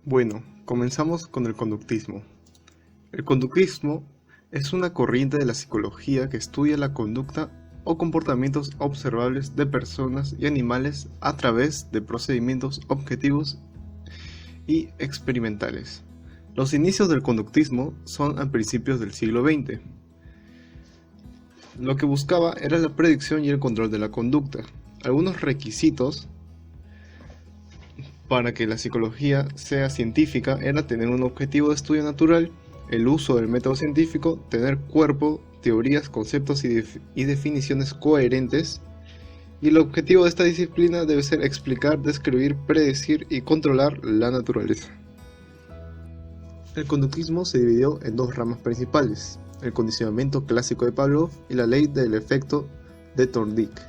Bueno, comenzamos con el conductismo. El conductismo es una corriente de la psicología que estudia la conducta o comportamientos observables de personas y animales a través de procedimientos objetivos y experimentales. Los inicios del conductismo son a principios del siglo XX. Lo que buscaba era la predicción y el control de la conducta. Algunos requisitos para que la psicología sea científica era tener un objetivo de estudio natural, el uso del método científico, tener cuerpo, teorías, conceptos y definiciones coherentes, y el objetivo de esta disciplina debe ser explicar, describir, predecir y controlar la naturaleza. El conductismo se dividió en dos ramas principales, el condicionamiento clásico de Pavlov y la ley del efecto de Thorndike.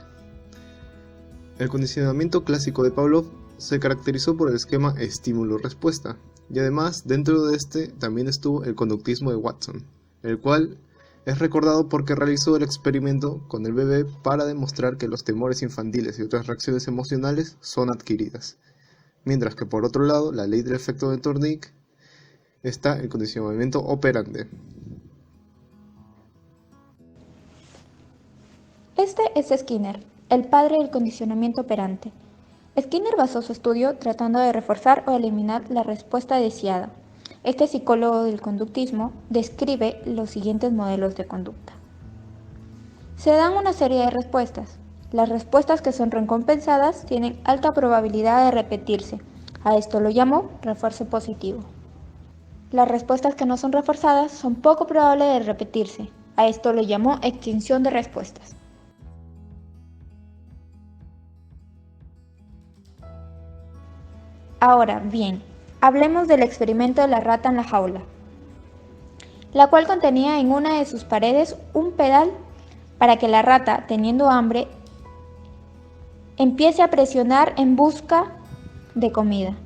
El condicionamiento clásico de Pavlov se caracterizó por el esquema estímulo-respuesta, y además dentro de este también estuvo el conductismo de Watson, el cual es recordado porque realizó el experimento con el bebé para demostrar que los temores infantiles y otras reacciones emocionales son adquiridas, mientras que por otro lado, la ley del efecto de Thorndike está el condicionamiento operante. Este es Skinner, el padre del condicionamiento operante. Skinner basó su estudio tratando de reforzar o eliminar la respuesta deseada. Este psicólogo del conductismo describe los siguientes modelos de conducta. Se dan una serie de respuestas. Las respuestas que son recompensadas tienen alta probabilidad de repetirse. A esto lo llamó refuerzo positivo. Las respuestas que no son reforzadas son poco probables de repetirse. A esto lo llamó extinción de respuestas. Ahora bien, hablemos del experimento de la rata en la jaula, la cual contenía en una de sus paredes un pedal para que la rata, teniendo hambre, empiece a presionar en busca de comida.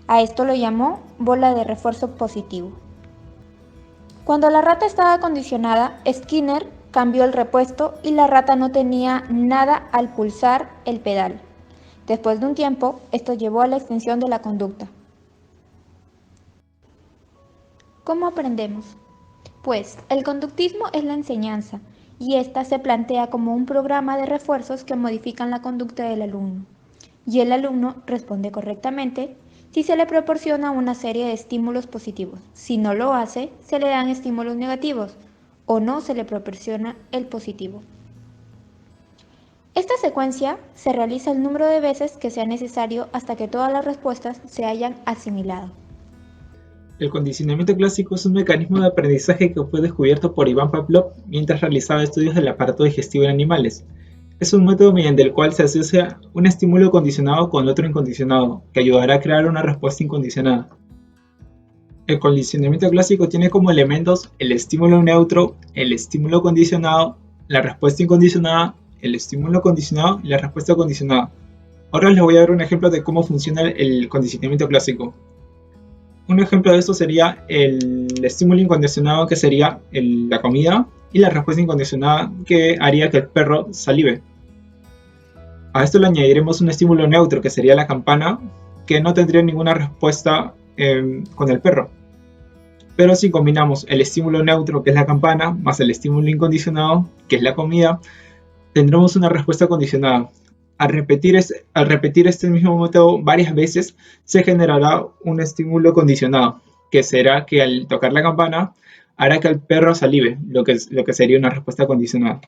A esto lo llamó bola de refuerzo positivo. Cuando la rata estaba condicionada, Skinner cambió el repuesto y la rata no tenía nada al pulsar el pedal. Después de un tiempo, esto llevó a la extensión de la conducta. ¿Cómo aprendemos? Pues el conductismo es la enseñanza y esta se plantea como un programa de refuerzos que modifican la conducta del alumno. Y el alumno responde correctamente si se le proporciona una serie de estímulos positivos. Si no lo hace, se le dan estímulos negativos o no se le proporciona el positivo. Esta secuencia se realiza el número de veces que sea necesario hasta que todas las respuestas se hayan asimilado. El condicionamiento clásico es un mecanismo de aprendizaje que fue descubierto por Iván Pavlov mientras realizaba estudios del aparato digestivo en animales. Es un método mediante el cual se asocia un estímulo condicionado con otro incondicionado, que ayudará a crear una respuesta incondicionada. El condicionamiento clásico tiene como elementos el estímulo neutro, el estímulo condicionado, la respuesta incondicionada, el estímulo condicionado y la respuesta condicionada. Ahora les voy a dar un ejemplo de cómo funciona el condicionamiento clásico. Un ejemplo de esto sería el estímulo incondicionado, que sería la comida, y la respuesta incondicionada, que haría que el perro salive. A esto le añadiremos un estímulo neutro, que sería la campana, que no tendría ninguna respuesta con el perro. Pero si combinamos el estímulo neutro, que es la campana, más el estímulo incondicionado, que es la comida, tendremos una respuesta condicionada. Al repetir este mismo método varias veces, se generará un estímulo condicionado, que será que al tocar la campana hará que el perro salive, lo que sería una respuesta condicionada.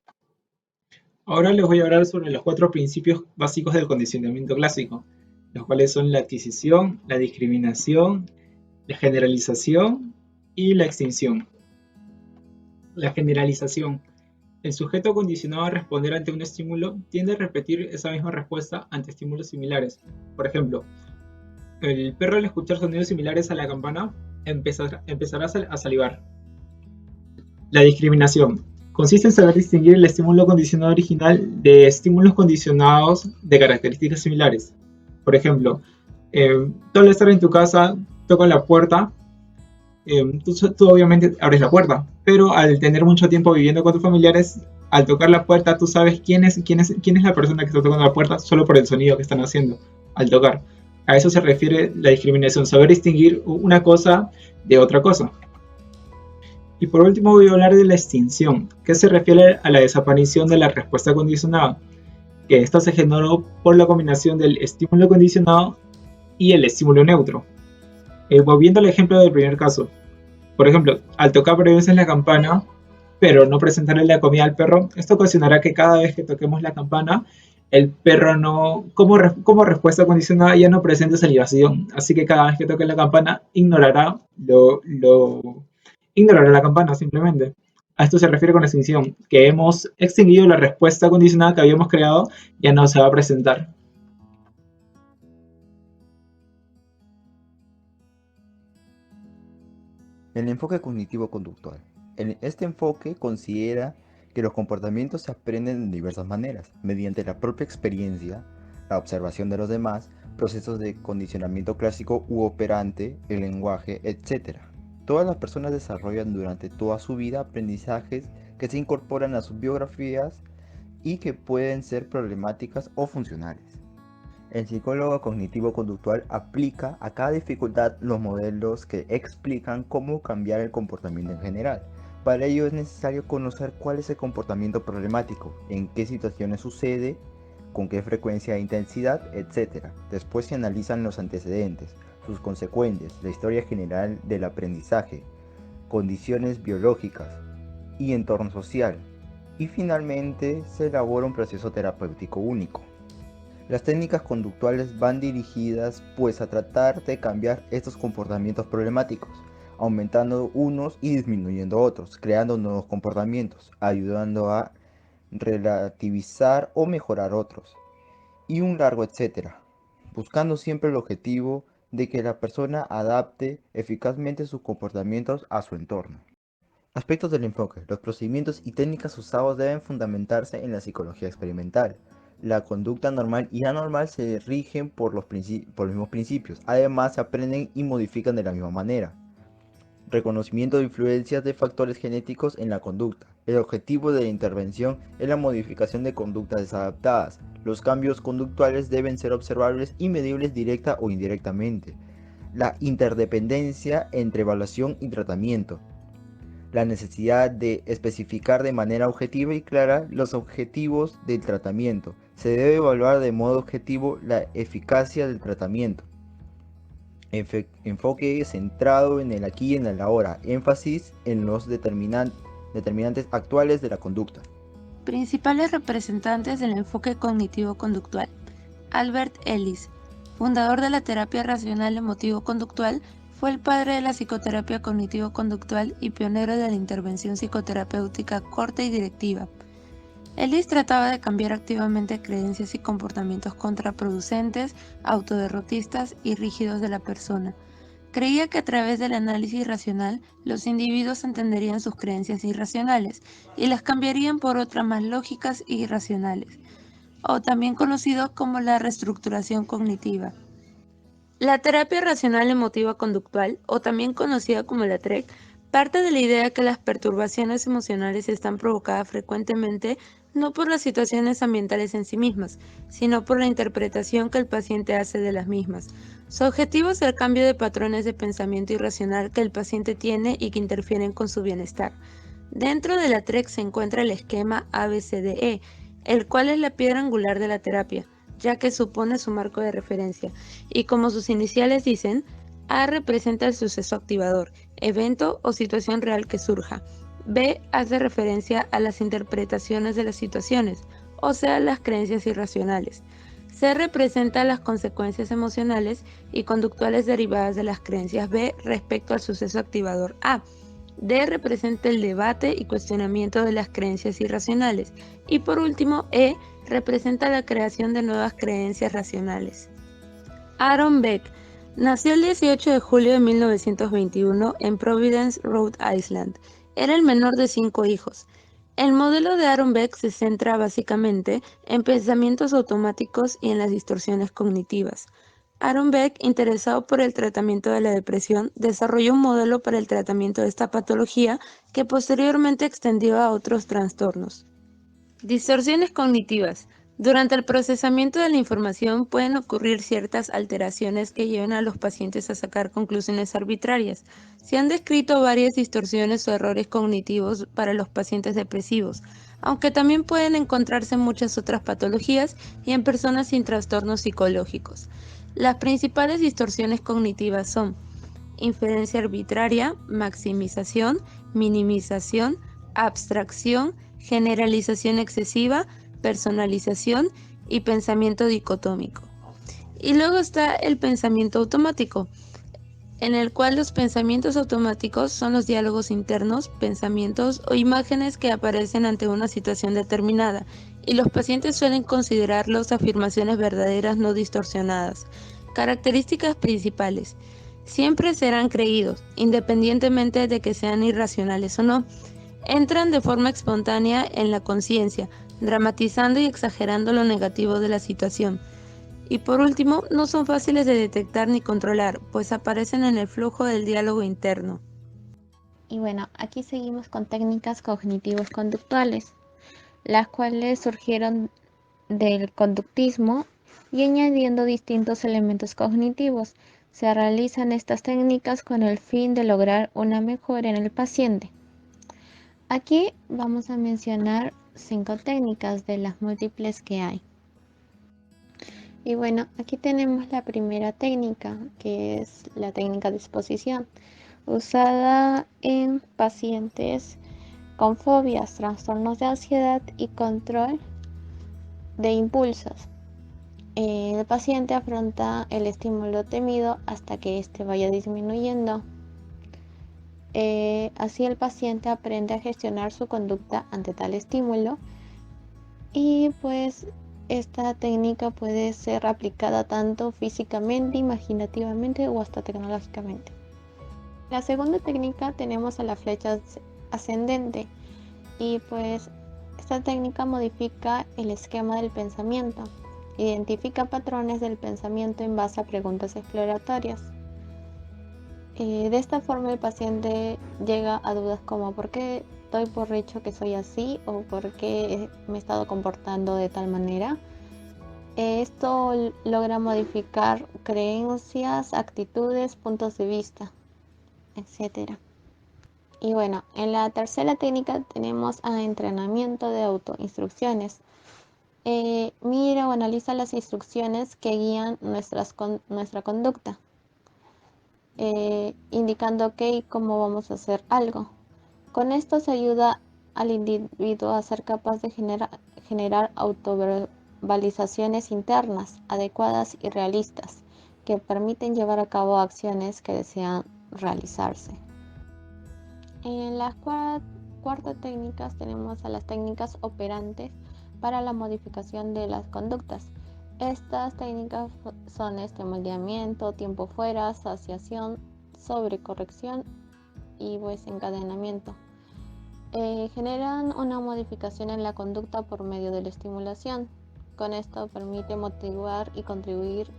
Ahora les voy a hablar sobre los 4 principios básicos del condicionamiento clásico, los cuales son la adquisición, la discriminación, la generalización y la extinción. La generalización. El sujeto condicionado a responder ante un estímulo tiende a repetir esa misma respuesta ante estímulos similares. Por ejemplo, el perro al escuchar sonidos similares a la campana empezará a salivar. La discriminación consiste en saber distinguir el estímulo condicionado original de estímulos condicionados de características similares. Por ejemplo, tú al estar en tu casa, tocan la puerta, tú obviamente abres la puerta, pero al tener mucho tiempo viviendo con tus familiares, al tocar la puerta tú sabes quién es la persona que está tocando la puerta solo por el sonido que están haciendo al tocar. A eso se refiere la discriminación, saber distinguir una cosa de otra cosa. Y por último voy a hablar de la extinción, que se refiere a la desaparición de la respuesta condicionada, que esta se generó por la combinación del estímulo condicionado y el estímulo neutro. Volviendo al ejemplo del primer caso, por ejemplo, al tocar varias veces la campana, pero no presentarle la comida al perro, esto ocasionará que cada vez que toquemos la campana, el perro no, como respuesta condicionada, ya no presente salivación. Así que cada vez que toque la campana, ignorará la campana simplemente. A esto se refiere con extinción, que hemos extinguido la respuesta condicionada que habíamos creado, ya no se va a presentar. El enfoque cognitivo-conductual. Este enfoque considera que los comportamientos se aprenden de diversas maneras, mediante la propia experiencia, la observación de los demás, procesos de condicionamiento clásico u operante, el lenguaje, etc. Todas las personas desarrollan durante toda su vida aprendizajes que se incorporan a sus biografías y que pueden ser problemáticas o funcionales. El psicólogo cognitivo-conductual aplica a cada dificultad los modelos que explican cómo cambiar el comportamiento en general. Para ello es necesario conocer cuál es el comportamiento problemático, en qué situaciones sucede, con qué frecuencia e intensidad, etc. Después se analizan los antecedentes, sus consecuencias, la historia general del aprendizaje, condiciones biológicas y entorno social. Y finalmente se elabora un proceso terapéutico único. Las técnicas conductuales van dirigidas pues a tratar de cambiar estos comportamientos problemáticos, aumentando unos y disminuyendo otros, creando nuevos comportamientos, ayudando a relativizar o mejorar otros, y un largo etcétera, buscando siempre el objetivo de que la persona adapte eficazmente sus comportamientos a su entorno. Aspectos del enfoque. Los procedimientos y técnicas usados deben fundamentarse en la psicología experimental. La conducta normal y anormal se rigen por los mismos principios. Además, se aprenden y modifican de la misma manera. Reconocimiento de influencias de factores genéticos en la conducta. El objetivo de la intervención es la modificación de conductas desadaptadas. Los cambios conductuales deben ser observables y medibles directa o indirectamente. La interdependencia entre evaluación y tratamiento. La necesidad de especificar de manera objetiva y clara los objetivos del tratamiento. Se debe evaluar de modo objetivo la eficacia del tratamiento. Enfoque centrado en el aquí y en el ahora. Énfasis en los determinantes actuales de la conducta. Principales representantes del enfoque cognitivo-conductual. Albert Ellis, fundador de la terapia racional emotivo-conductual, fue el padre de la psicoterapia cognitivo-conductual y pionero de la intervención psicoterapéutica corta y directiva. Ellis trataba de cambiar activamente creencias y comportamientos contraproducentes, autoderrotistas y rígidos de la persona. Creía que a través del análisis racional, los individuos entenderían sus creencias irracionales y las cambiarían por otras más lógicas y racionales, o también conocido como la reestructuración cognitiva. La terapia racional emotiva conductual, o también conocida como la TREC, parte de la idea que las perturbaciones emocionales están provocadas frecuentemente no por las situaciones ambientales en sí mismas, sino por la interpretación que el paciente hace de las mismas. Su objetivo es el cambio de patrones de pensamiento irracional que el paciente tiene y que interfieren con su bienestar. Dentro de la TREC se encuentra el esquema ABCDE, el cual es la piedra angular de la terapia, ya que supone su marco de referencia, y como sus iniciales dicen, A representa el suceso activador, evento o situación real que surja. B hace referencia a las interpretaciones de las situaciones, o sea, las creencias irracionales. C representa las consecuencias emocionales y conductuales derivadas de las creencias B respecto al suceso activador A. D representa el debate y cuestionamiento de las creencias irracionales. Y por último, E representa la creación de nuevas creencias racionales. Aaron Beck nació el 18 de julio de 1921 en Providence, Rhode Island. Era el menor de 5 hijos. El modelo de Aaron Beck se centra básicamente en pensamientos automáticos y en las distorsiones cognitivas. Aaron Beck, interesado por el tratamiento de la depresión, desarrolló un modelo para el tratamiento de esta patología que posteriormente extendió a otros trastornos. Distorsiones cognitivas. Durante el procesamiento de la información pueden ocurrir ciertas alteraciones que llevan a los pacientes a sacar conclusiones arbitrarias. Se han descrito varias distorsiones o errores cognitivos para los pacientes depresivos, aunque también pueden encontrarse en muchas otras patologías y en personas sin trastornos psicológicos. Las principales distorsiones cognitivas son inferencia arbitraria, maximización, minimización, abstracción, generalización excesiva, personalización y pensamiento dicotómico. Y luego está el pensamiento automático, en el cual los pensamientos automáticos son los diálogos internos, pensamientos o imágenes que aparecen ante una situación determinada, y los pacientes suelen considerarlos afirmaciones verdaderas no distorsionadas. Características principales. Siempre serán creídos, independientemente de que sean irracionales o no. Entran de forma espontánea en la conciencia, dramatizando y exagerando lo negativo de la situación. Y por último, no son fáciles de detectar ni controlar, pues aparecen en el flujo del diálogo interno. Y bueno, aquí seguimos con técnicas cognitivos conductuales, las cuales surgieron del conductismo y añadiendo distintos elementos cognitivos. Se realizan estas técnicas con el fin de lograr una mejora en el paciente. Aquí vamos a mencionar 5 técnicas de las múltiples que hay. Y bueno, aquí tenemos la primera técnica, que es la técnica de exposición, usada en pacientes con fobias, trastornos de ansiedad y control de impulsos. El paciente afronta el estímulo temido hasta que éste vaya disminuyendo. Así el paciente aprende a gestionar su conducta ante tal estímulo y pues esta técnica puede ser aplicada tanto físicamente, imaginativamente o hasta tecnológicamente. La segunda técnica tenemos a la flecha ascendente y pues esta técnica modifica el esquema del pensamiento, identifica patrones del pensamiento en base a preguntas exploratorias. De esta forma el paciente llega a dudas como ¿por qué doy por hecho que soy así? ¿O por qué me he estado comportando de tal manera? Esto logra modificar creencias, actitudes, puntos de vista, etc. Y bueno, en la tercera técnica tenemos a entrenamiento de autoinstrucciones. Mira o analiza las instrucciones que guían nuestra conducta. Indicando qué y cómo vamos a hacer algo. Con esto se ayuda al individuo a ser capaz de generar autoverbalizaciones internas adecuadas y realistas que permiten llevar a cabo acciones que desean realizarse. En las cuarta técnicas tenemos a las técnicas operantes para la modificación de las conductas. Estas técnicas son moldeamiento, tiempo fuera, saciación, sobrecorrección y encadenamiento. Generan una modificación en la conducta por medio de la estimulación. Con esto permite motivar y contribuir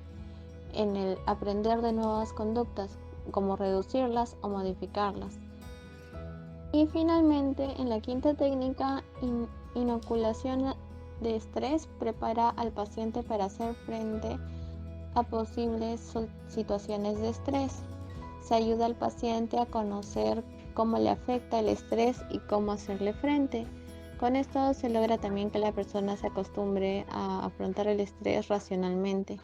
en el aprender de nuevas conductas, como reducirlas o modificarlas. Y finalmente, en la quinta técnica, inoculación de estrés, prepara al paciente para hacer frente a posibles situaciones de estrés. Se ayuda al paciente a conocer cómo le afecta el estrés y cómo hacerle frente. Con esto se logra también que la persona se acostumbre a afrontar el estrés racionalmente.